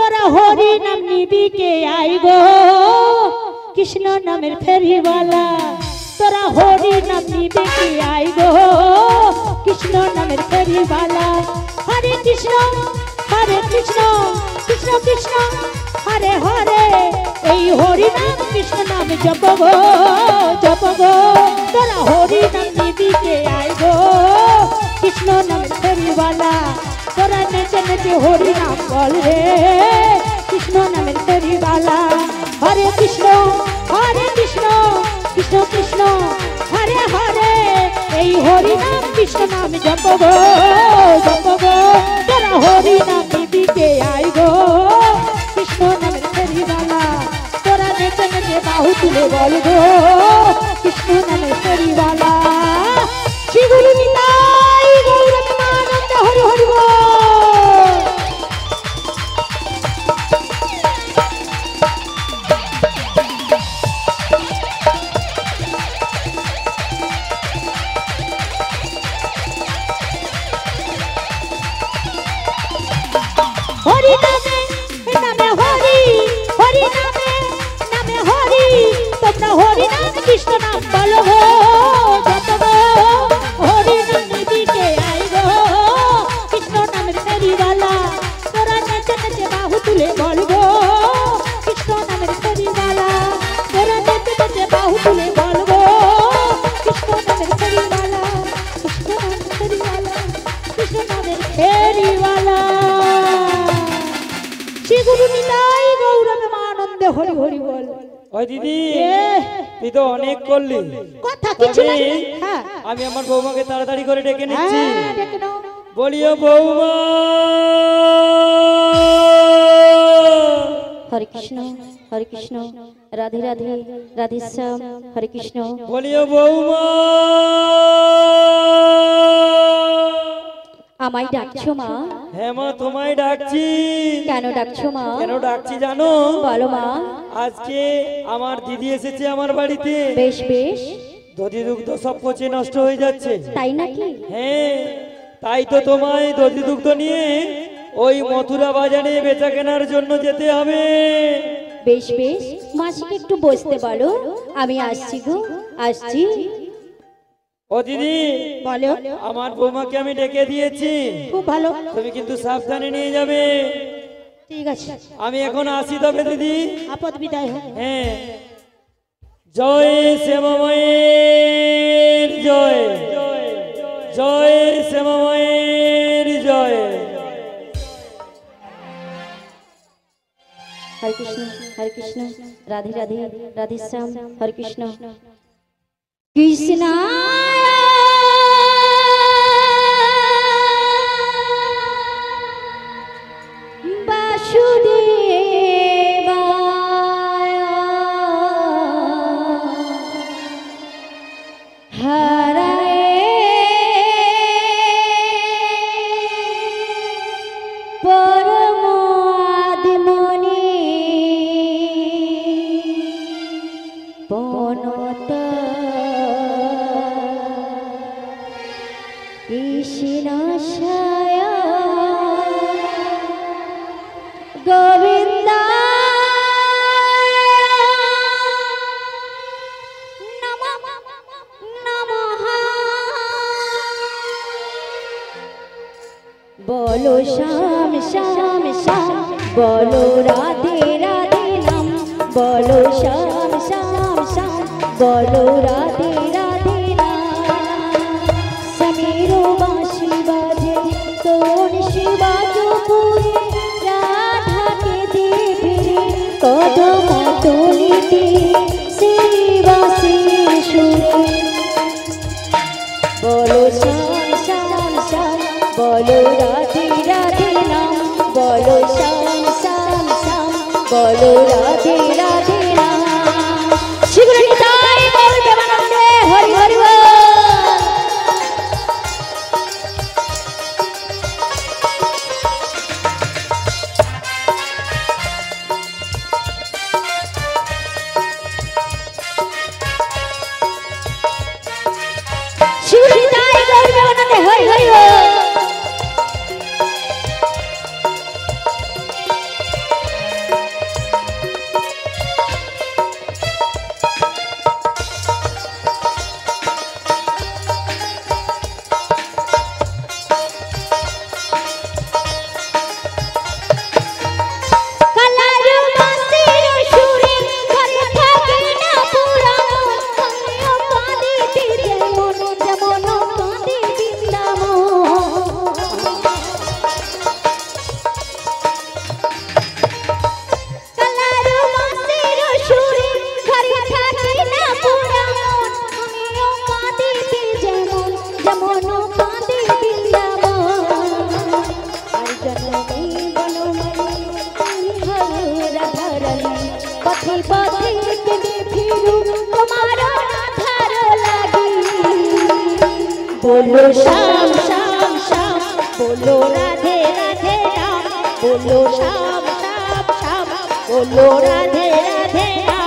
তোরা হরি নাম নিবি কে আইব কৃষ্ণ নামের ফেরিওয়ালা তোরা হরি নাম নিবি কে আইব কৃষ্ণ নামের ফেরিওয়ালা হরে কৃষ্ণ কৃষ্ণ কৃষ্ণ হরে হরে এই হরি নাম কৃষ্ণ নাম জপ গো তোরা হরি নাম নিবি কে আইব কৃষ্ণ নামের ফেরিওয়ালা তোরা নেচে নেচে হরি নাম বল রে কৃষ্ণ নামের ফেরিওয়ালা হরে কৃষ্ণ কৃষ্ণ কৃষ্ণ হরে হরে এই হরি নাম কৃষ্ণ নাম জপ গো তোরা হরি নাম নিবি কে আইব কৃষ্ণ নামের ফেরিওয়ালা তোরা নেচে নেচে বাহু তুলে বল গো কৃষ্ণ নামের ফেরিওয়ালা শ্রী গুরু নিতাই গৌর প্রেমানন্দ হরি হরি বল হরি নামে হরি হরি নামে হরি তোমরা হরি নাম কৃষ্ণ নাম বলো গো যত গো হরি নাম নিবি কে আইব কৃষ্ণ নামের ফেরিওয়ালা তোরা নেচে নেচে বাহু তুলে বল গো কৃষ্ণ নামের ফেরিওয়ালা তোরা নেচে নেচে বাহু তুলে বল গো কৃষ্ণ নামের ফেরিওয়ালা কৃষ্ণ নামের ফেরিওয়ালা শ্রী গুরু নিতাই গৌর প্রেমানন্দে হরি হরি বল ওই দিদি তুই তো অনেক করলি কথা কিছু না হ্যাঁ আমি আমার বৌমাকে তাড়াতাড়ি করে ডেকে নিচ্ছি ডেকে নাও বলিও বৌমা হরে কৃষ্ণ রাধে রাধে রাধে শ্যাম হরে কৃষ্ণ বলিও বৌমা আমায় ডাকছো মা হ্যাঁ মা তোমায় ডাকছি কেন ডাকছো মা কেন ডাকছি জানো বলো মা আজকে আমার দিদি এসেছে আমার বাড়িতে বেশ বেশ দধি দুগ্ধ সব পচে নষ্ট হয়ে যাচ্ছে তাই নাকি হ্যাঁ তাই তো তোমায় দধি দুগ্ধ নিয়ে ওই মথুরা বাজারে বেচা কেনার জন্য যেতে হবে বেশ বেশ মাসিকে একটু বসতে বলো আমি আসছি গো আসছি ও দিদি বলো আমার বৌমাকে আমি ডেকে দিয়েছি খুব ভালো তুমি কিন্তু সাবধানে নিয়ে যাবে ঠিক আছে আমি এখন আসি তবে দিদি আপদ বিদায় হোক হ্যাঁ জয় শ্যামামায়ের জয় জয় শ্যামামায়ের জয় হরে কৃষ্ণ রাধে রাধে রাধে শ্যাম হরে কৃষ্ণ কৃষ্ণ বাসুদেব হরে পরমাত্মনি পনত কৃষ্ণাশয় গোবিন্দ বলো শ্যাম শ্যাম শ্যাম বলো রাধে রাধে নাম বলো শ্যাম শ্যাম শ্যাম বলো রাধে রাধে নাম সমেরো বাঁশি বাজে তোর শিবাজো পুরে রাধাকে দেবে কদম তলিতে শ্রীবাসীর সুরে বলো শ্যাম শ্যাম শ্যাম বলো রাধে রাধে নাম বলো শ্যাম শ্যাম শ্যাম বলো রাধে রাধে নাম শ্রী গুরু নিতাই গৌর প্রেমানন্দে হরি হরি বল শ্রী গুরু নিতাই গৌর প্রেমানন্দে হরি হরি বল পথে পথে কেঁদে ফিরু তোমার ভালো লাগি বলো শ্যাম শ্যাম শ্যাম বলো রাধে রাধে রাম বলো শ্যাম শ্যাম শ্যাম বলো রাধে রাধে রাম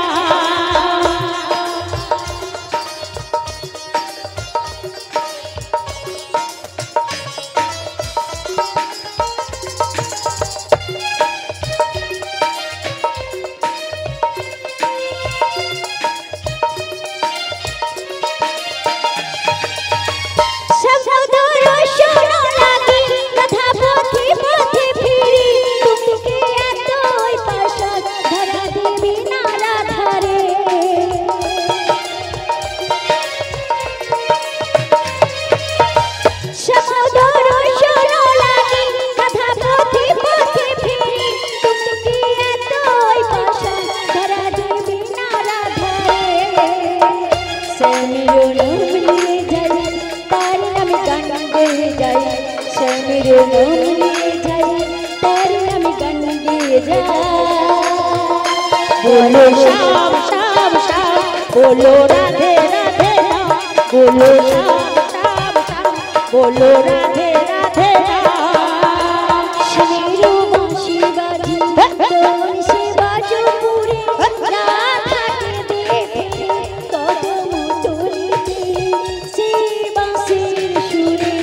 बोलो श्याम श्याम श्याम बोलो राधे राधे राम बोलो श्याम श्याम श्याम बोलो राधे राधे राम शिरो बंशी बाजी तोर से बाजो पूरे राधा के देखे कदम तुलते से बांसुरी सुरे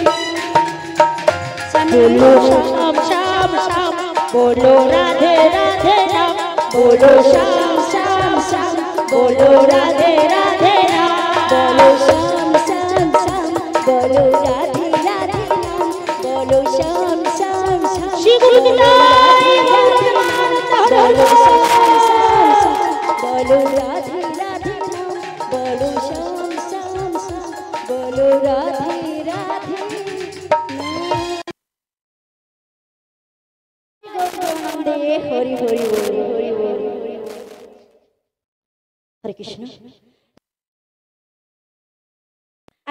बोलो श्याम श्याम श्याम बोलो राधे राधे राम बोलो श्याम श्याम श्याम बोलो राधे राधे राम बोलो श्याम श्याम श्याम बोलो राधे राधे राम बोलो श्याम श्याम श्याम श्री गुरु निताई बोलो श्याम श्याम बोलो राधे राधे राम बोलो श्याम श्याम श्याम बोलो राधे राधे हरि हरि हरि हरे कृष्ण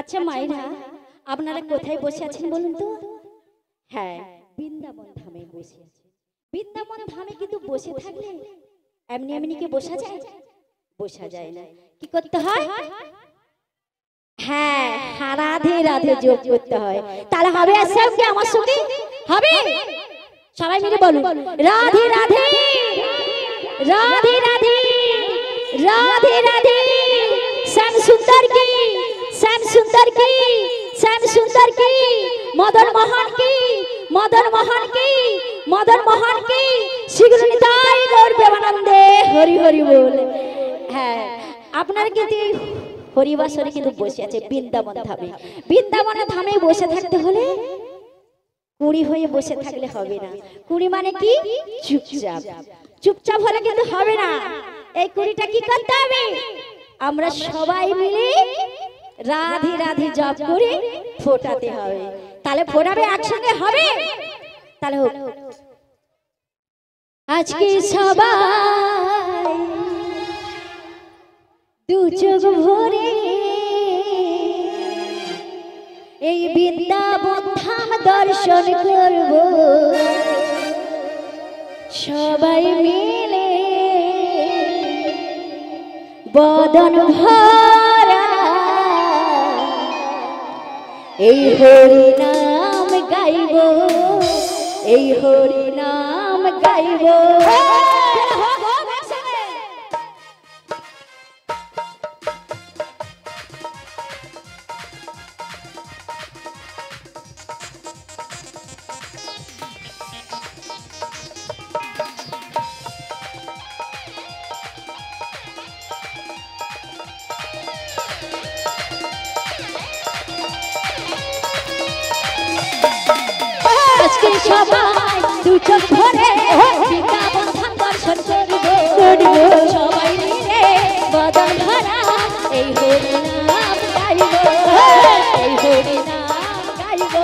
अच्छा मायरा আপনারা কোথায় বসে আছেন বলুন তো হ্যাঁ বৃন্দাবন ধামে বসে আছি বৃন্দাবন ধামে কিন্তু বসে থাকলে এমনি এমনি কি বসা যায় না কি করতে হয় হ্যাঁ রাধে রাধে যোগ করতে হয় তাহলে হবে সব কি আমার সঙ্গে হবে সবাই মিলে বলুন রাধে রাধে রাধে রাধে राधे राधे श्याम सुंदर की श्याम सुंदर की श्याम सुंदर की मदन मोहन की मदन मोहन की मदन मोहन की शीघ्र निताई गौर प्रेमानंदे हरि हरि बोल है আপনারা কিন্তু হরিবাসরে কিন্তু বসে আছে বৃন্দাবন ধামে বসে থাকতে হলে কুড়ি হয়ে বসে থাকলে হবে না কুড়ি মানে কি চুপচাপ চুপচাপ হলে কিন্তু হবে না এই কুড়িটা কি করতে হবে আমরা সবাই মিলে রাধে রাধে জপ করে ফোটাতে হবে তাহলে ফোটাবে একসঙ্গে হবে তাহলে হোক আজকে সবাই দু চোখ ভরে এই বৃন্দাবন ধাম দর্শন করব সবাই মিলে বদন ভরা এই হরি নাম গাইব এই হরি নাম গাইব সবাই দু চোখ ভরে বৃন্দাবন ধাম দর্শন করব সবাই মিলে বদন ভরা এই হরি নাম গাইব এই হরি নাম গাইব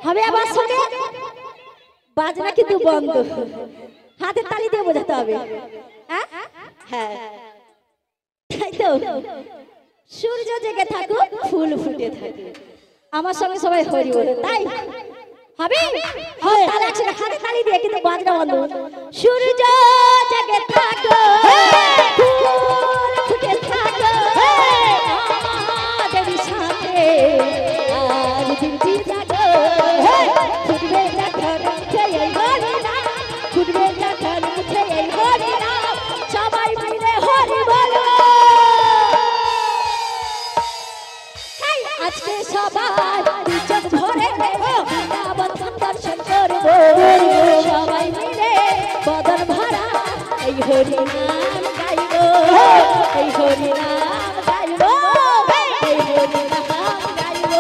হবে আমার সঙ্গে বাজনা কিন্তু বন্ধ, হাতে তালি দিয়ে বোঝাতে হবে। হ্যাঁ হ্যাঁ তাই তো, সূর্য জেগে থাকুক ফুল ফুটে থাকে, আমার সঙ্গে সবাই হরি বলে, তাই হবে। তাহলে একসাথে হাতে তালি দিয়ে কিন্তু বাজনা বন্ধ। সূর্য জেগে থাকো ফুল ফুটে থাকো আমাদের সাথে আর দিনটি জাগো, ফুটবে যখন উঠে এই হরি নাম, ফুটবে যখন উঠে এই হরি নাম, সবাই মিলে হরি বলো। আজকে সবাই চোখ ভরে বৃন্দাবন দর্শন করব, সবাই মিলে বদন ভরা এই হরি নাম গাইব, এই হরি নাম গাইব, এই হরি নাম গাইব,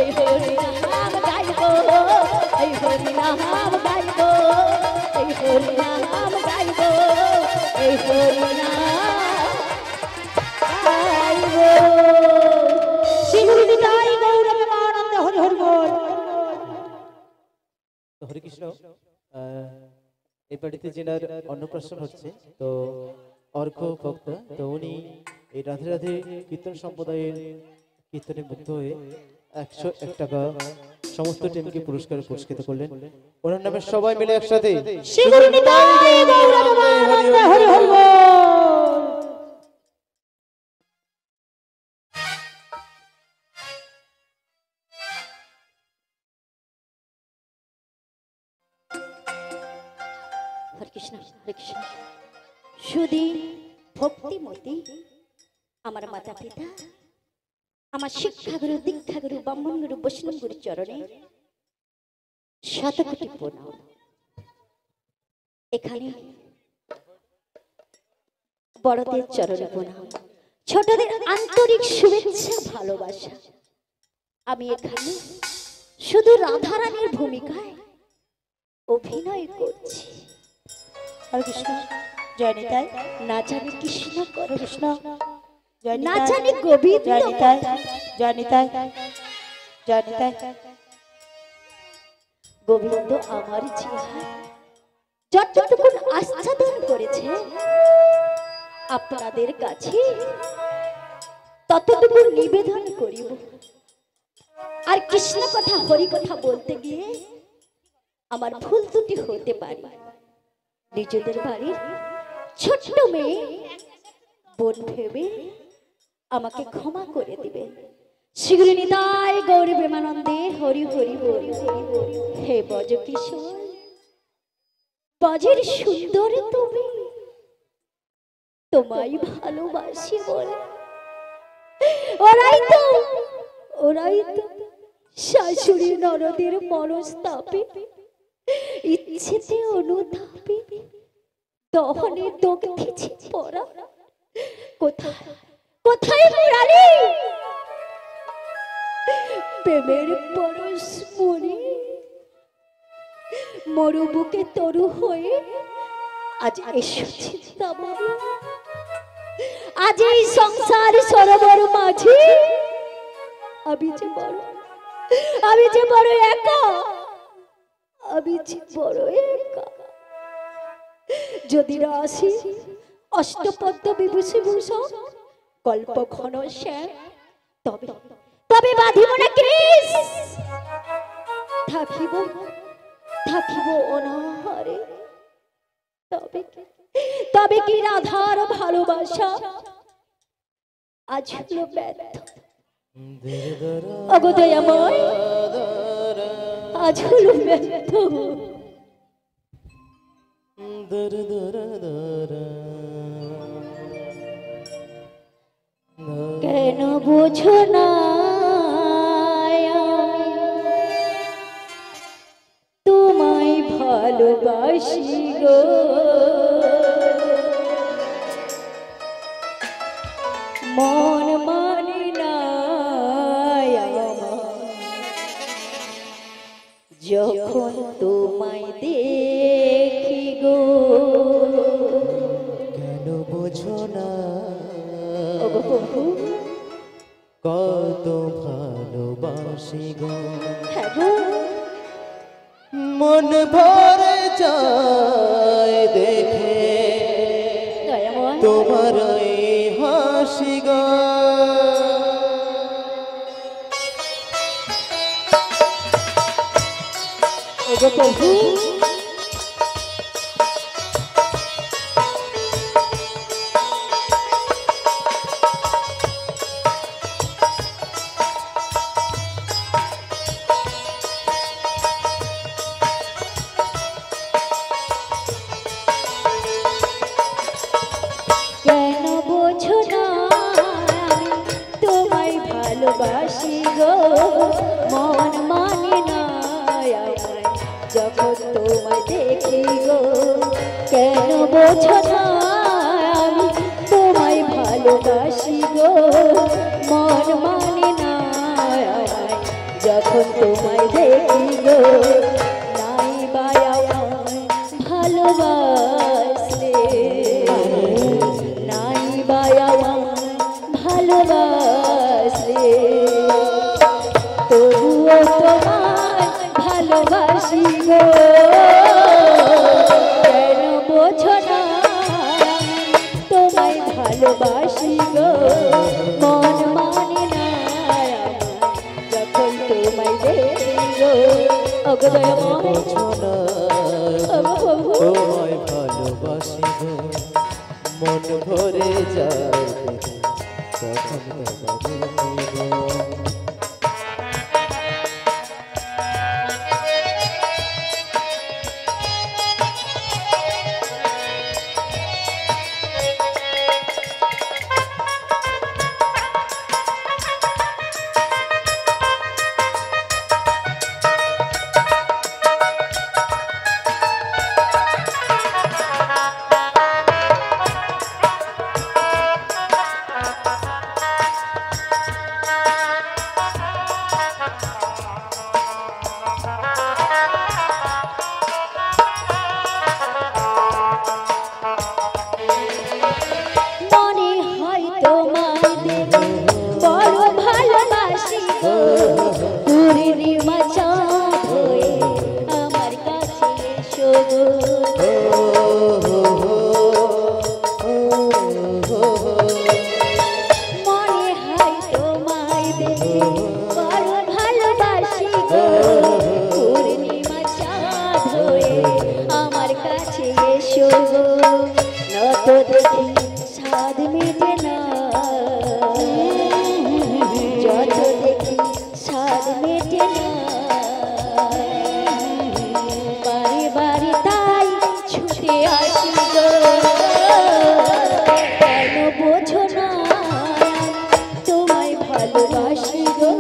এই হরি নাম গাইব, এই হরি নাম গাইব, এই হরি নাম গাইব, এই হরি নাম গাইব। হরে কৃষ্ণ। এই বাড়িতে যেনার অন্নপ্রাশন হচ্ছে, তো অর্ঘ ভক্তা, তো উনি এই রাধে রাধে কীর্তন সম্প্রদায়ের কীর্তনে মুগ্ধ হয়ে 101 টাকা সমস্ত টিমকে পুরস্কৃত করলেন। ওনার নামে সবাই মিলে একসাথে হরে কৃষ্ণ হরে কৃষ্ণ। সুধী ভক্তিমতী আমার মাতা পিতা, আমার শিক্ষাগুরু দীক্ষাগুরু ব্রাহ্মণ গুরু বৈষ্ণব গুরু চরণে শতকোটি প্রণাম। এখানে বড়দের চরণে প্রণাম, ছোটদের আন্তরিক শুভেচ্ছা ভালোবাসা। আমি এখানে শুধু রাধারানীর ভূমিকায় অভিনয় করছি। হরে কৃষ্ণ জয় নিতাই। না জানি কৃষ্ণ করে কৃষ্ণ, না জানি গোবিন্দ জয় নিতাই, জয় নিতাই, জয় নিতাই। গোবিন্দ আমার জিহায় যতটুকু আচ্ছাদন করেছে আপনাদের কাছে ততটুকু নিবেদন করিব। আর কৃষ্ণ কথা হরি কথা বলতে গিয়ে আমার ভুল ত্রুটি হতে পারে, নিজেদের বাড়ির ছোট্ট মেয়ে বোন ভেবে আমাকে ক্ষমা করে দিবে। শ্রী নিতাই গৌর প্রেমানন্দে হরি হরি বল। হে বজ কিশোর, বজের সুন্দর তুমি, তোমায় ভালোবাসি বলে ওরাই তো শাশুড়ি ননদের মনস্তাপে ইচ্ছেতে অনুতাপে দহনে দগ্ধেছে পড়া। কোথায় মুরারি প্রেমের পরশ মনে মরু বুকে তরু হয়ে আজ এসেছি তামারে। আজ এই সংসার সরোবর মাঝে আমি যে বড় একা, আমি যে বড় একা। যদি না আসি অষ্টপদ্ম বিভূষিভূষণ কল্প ঘন শ্যাম, তবে বাঁধিব না কেশ, থাকিব অনাহারে। তবে কি রাধার ভালোবাসা আজ হলো ব্যর্থ? অগদয়াময় আজ হলো ব্যর্থ। কেন বোঝো না তোমায় ভালোবাসি গো, মন মানে না যখন তোমায় দেখি গো। কেন বোঝো না ওগো প্রভু কত ভালোবাসি গো, হ্যাঁ গো, মন ভরে যায় দেখে দয়াময়। তোমার এই হাসি গো। ওগো প্রভু, কেন বোঝো না আমি তোমায় ভালোবাসি গো, মন মানে না আমায় যখন তোমায় দেখি গো। কেন বোঝো না আমি তোমায় ভালোবাসি গো, মন মানে না আমায় যখন তোমায় দেখি গো। নাই বা আমায় ভালোবাসলে, নাই বা আমায় ভালোবাসলে, তবুও তোমায় ভালোবাসি গো। কেন বোঝো না আমি তোমায় ভালোবাসি গো, মন মানে না আমার যখন তোমায় দেখি গো। ওগো দয়াময়, বোঝো না ওগো প্রভু, তোমায় ভালোবাসি গো, মন ভরে যায় দেখে তখন তোমার দেখি গো। মনে হয় তোমায় দেখে বড় ভালোবাসি গো, পূর্ণিমা চাঁদ হয়ে আমার কাছে এসো গো। মনে হয় তোমায় দেখে বড় ভালোবাসি গো, পূর্ণিমা চাঁদ হয়ে আমার কাছে এসো গো। নত দেখি স্বাদ মেটে না, যত দেখি স্বাদ মেটে না, বারে বারে তাই ছুটে আসি গো। কেন বোঝো না তোমায় ভালোবাসি গো,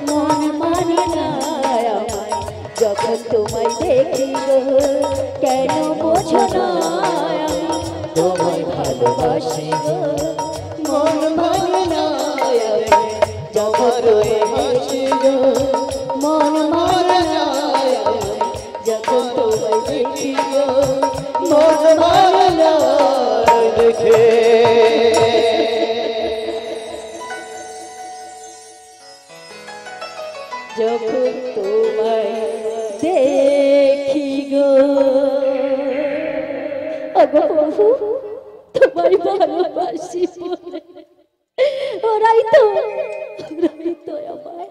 মন মানে না আমায় যখন তোমায় দেখি গো। কেন বোঝো না আমি তোমায় ভালোবাসি গো, মন মানে না আমায় যখন তোমায় দেখি গো। মন মানে না আমায় যখন তোমায় দেখি গো, মন মানে না দেখে যখন তোমায় দেখি গো। ওগো প্রভু, তোমায় ভালোবাসি বলে ওরাই তো আমায়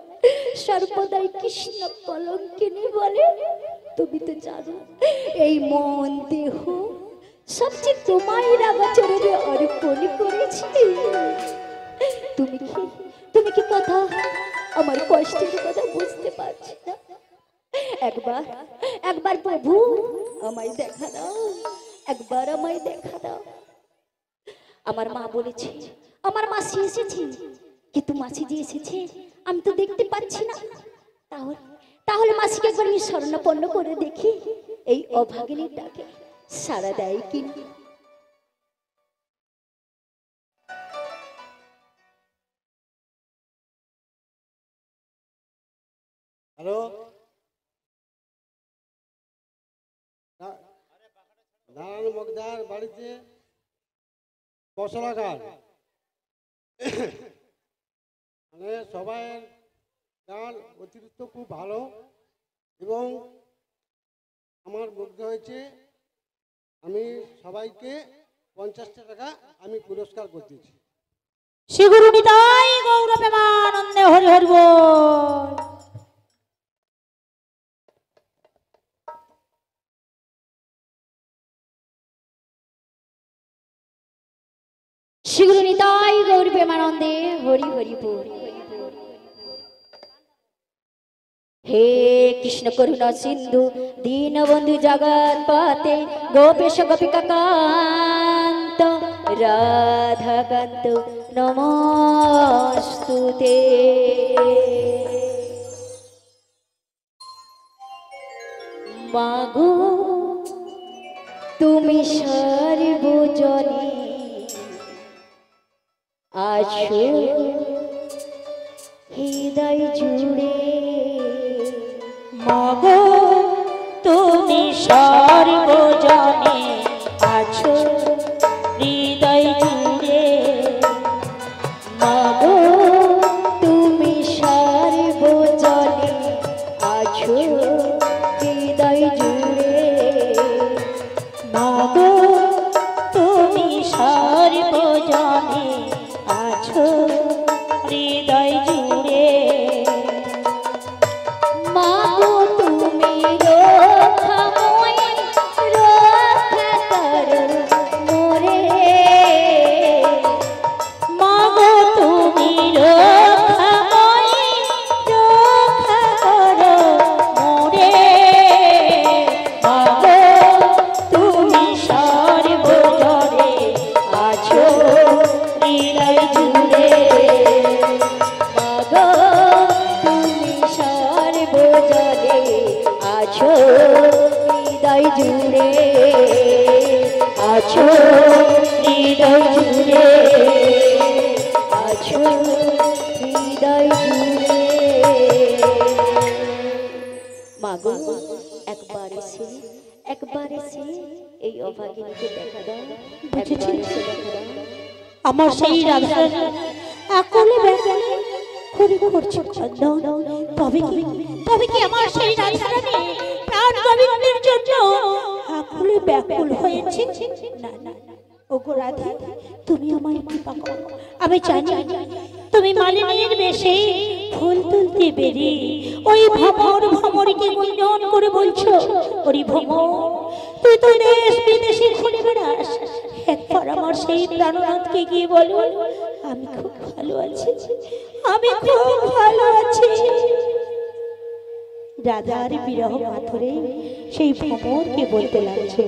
সর্বদাই কৃষ্ণ কলঙ্কিনী বলে। তুমি তো জানো এই মন দেহ সবচেয়ে তোমায় রাগাচরণে অর্পণ করেছি। তুমি কি কথা আমার কষ্টের কথা বুঝতে পারছি না? একবার প্রভু আমায় দেখা দাও, একবার আমায় দেখা দাও। আমার মা বলেছে আমার মাসি এসেছে, কিন্তু মাসি যে এসেছে আমি তো দেখতে পাচ্ছি না। তাহলে মাসিকে একবার আমি স্মরণাপন্ন করে দেখি এই অভাগিনীর ডাকে সাড়া দেয় কিনা। হ্যালো, নারায়ণ মগদার বাড়িতে মশলা গান। সবাই গান অতিরিক্ত খুব ভালো এবং আমার মুগ্ধ হয়েছে। আমি সবাইকে 50টা টাকা আমি পুরস্কার করতেছি। শ্রী গুরু নিতাই গৌর প্রেমানন্দে হরি হরি বল। শ্রী গুরু নিতাই গৌর প্রেমানন্দে হরি হরি বল। হে কৃষ্ণ করুণা সিন্ধু দীনবন্ধু জগৎপতে গোপেশ গোপিকা কান্ত রাধাকান্ত নমস্তুতে। মাগো তুমি সর্বজনে আছো হৃদয় জুড়ে। মাগো তুমি সর্বজনে আছো হৃদয় জুড়ে। মাগো তুমি সর্বজনে আছো হৃদয় জুড়ে। মাগো তুমি সর্বজনে আছো হৃদয় জুড়ে। মাগো তুমি রক্ষাময়ী রক্ষা করো মোরে। মাগো তুমি রক্ষাময়ী রক্ষা করো মোরে। মাগো তুমি সর্বজনে আছো হৃদয় জুড়ে। মাগো তুমি সর্বজনে আছো হৃদয় জুড়ে। আছো হৃদয় জুড়ে। আছো হৃদয় জুড়ে। মাগো একবার এসে এই অভাগিনীকে দেখা দাও। একবার এসে দেখা দাও। আমার সেই রাধা আকলে ব্যাকুলে করে করছে চন্দন। তবে কি আমার সেই রাধা প্রাণ গোবিন্দের জন্য আকলে ব্যাকুল হয়েছে? না না ওগো রাধা, তুমি আমায় কৃপা করো। আমি জানি তুমি মালিনীর বেশে ফুল তুলতে বেরিয়ে ওই ভ্রমরকে গুঞ্জন করে বলছো, ওরে ভ্রমর তুই তো দেশ বিদেশে ঘুরে বেড়াস, একবার আমার সেই প্রাণনাথকে গিয়ে বলো আমি খুব ভালো আছি, আমি খুব ভালো আছি। রাধার বিরহ পাথরে সেই ভ্রমরকে বলতে লাগছে,